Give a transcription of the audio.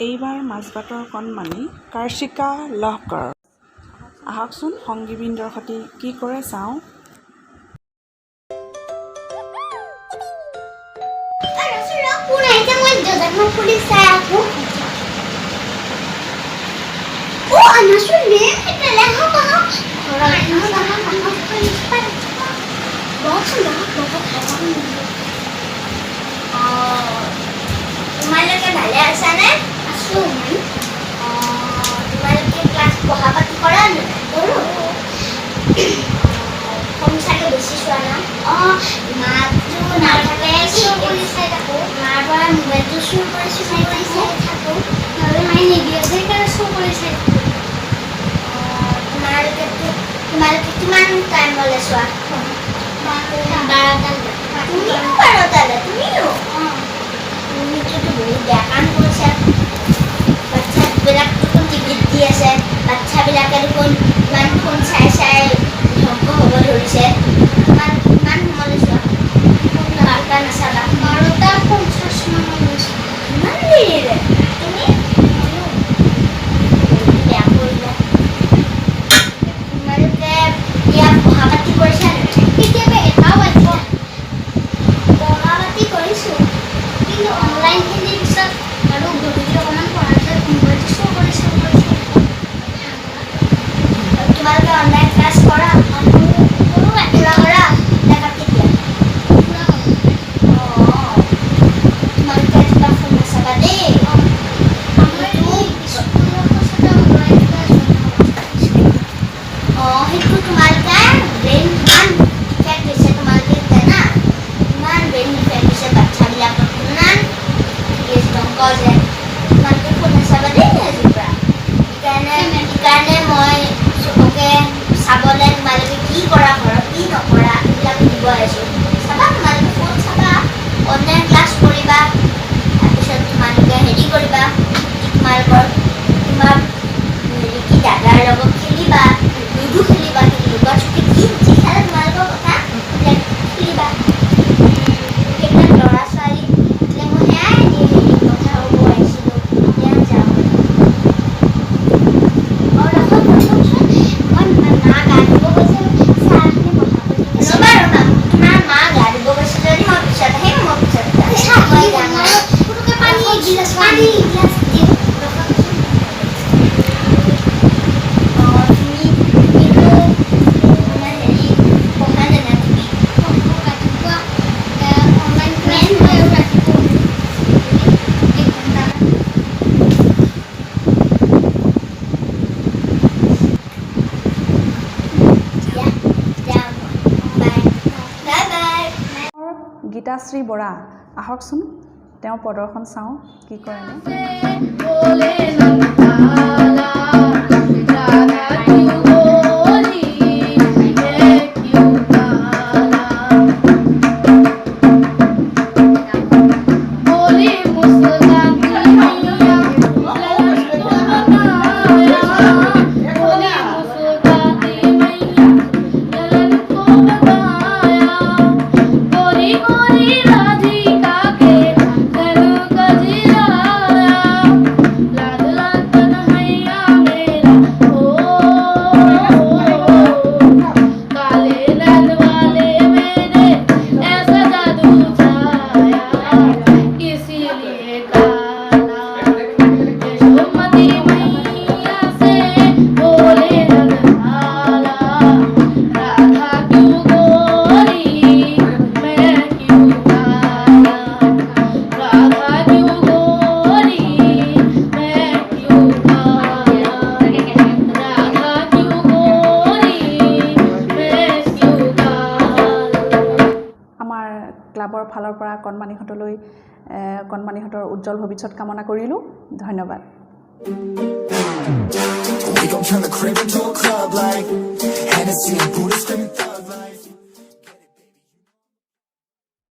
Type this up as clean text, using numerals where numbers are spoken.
এইবাৰ মাজবাটৰ কণমানি কাৰ্চিকা লহকৰ। আহকচোন সংগীবৃন্দৰ সৈতে কি কৰে চাওঁ। তোমালোকে ভালে আছানে? আছো। তোমালোকে ক্লাছ পঢ়া পাতি কৰা নে? কৰোঁ। কম চাগে বেছি চোৱা না? মাতো নাথাকে চুৰ কৰি চাই থাকোঁ। মাৰ পৰা মোবাইলটো চুৰ কৰি চাই থাকোঁ। নহ'লে মায়ে নিদিয়ে সেইকাৰণে চুৰ কৰি চাই থাকোঁ। তোমালোকে কিমান টাইমলৈ চোৱা? 12টালৈ। তুমিও 12টালৈ? তুমিও? তুমিতো বহুত বেয়া কাম কৰিছা। বাচ্চাবিলাকতো টিভিত দি আছে। বাচ্চাবিলাকে দেখোন ইমান ফোন চাই চাই ধ্বংস হ'ব ধৰিছে। ইমান সময়লৈ চোৱা? 12টা নাচাবা? 12:50 মানলৈ চোৱা। ইমান দেৰিৰে? তুমি? বেয়া কৰিলা। তোমালোকে এতিয়া পঢ়া পাতি কৰিছা নে? কেতিয়াবা এটাও বাজিছে। পঢ়া পাতি কৰিছোঁ। কিন্তু অনলাইন খিনিৰ পিছত আৰু গধূলি অকণমান পঢ়াৰ পিছত মোবাইলটো চুৰ কৰিছোঁ। তোমালোকে অনলাইন ক্লাছ কৰা? পুৰা কৰা? নে কাটি দিয়া? তোমালোকে কিবা ফোন নাচাবা দেই। সেইটো তোমালোকে ব্ৰেইন কিমান ইফেক্ট হৈছে তোমালোকে জানা? ইমান ব্ৰেইন ইফেক্ট হৈছে বাচ্চাবিলাকৰ। ইমান ধ্বংস যে তোমালোকে ফোন নাচাবা দেই আজিৰ পৰা। সেইকাৰণে মই চবকে চাবলৈ তোমালোকে কি কৰা ঘৰত কি নকৰা এইবিলাক দিব আহিছোঁ। চাবা তোমালোকে ফোন চাবা, অনলাইন ক্লাছ কৰিবা, তাৰপিছত তোমালোকে হেৰি কৰিবা, তোমাৰ কি দাদাৰ লগত খেলিবা, লুডু খেলিবা, লুকা চুপি যি খেলা তোমালোকৰ কথা খেলিবা। সেইবিলাক ল'ৰা ছোৱালী মই সেয়াই হেৰি কথা হ'ব আহিছিলোঁ। এতিয়া যাওঁ। মা গা ধুব গৈছে, চাহখিনি বনাব দিছে। ৰ'বা তোমাৰ মা গা ধুব গৈছে যদি মই পিছত আহিম। মই পিছত পানী এগিলাচ দিম। গীতাশ্ৰী বৰা। আহকচোন তেওঁৰ প্ৰদৰ্শন চাওঁ কি কৰেনে। ক্লাবৰ ফালৰ পৰা কণমানিহঁতৰ উজ্জ্বল ভৱিষ্যত কামনা কৰিলোঁ। ধন্যবাদ। We gon' turn the crib into a club like Hennessy and Buddha screaming thug like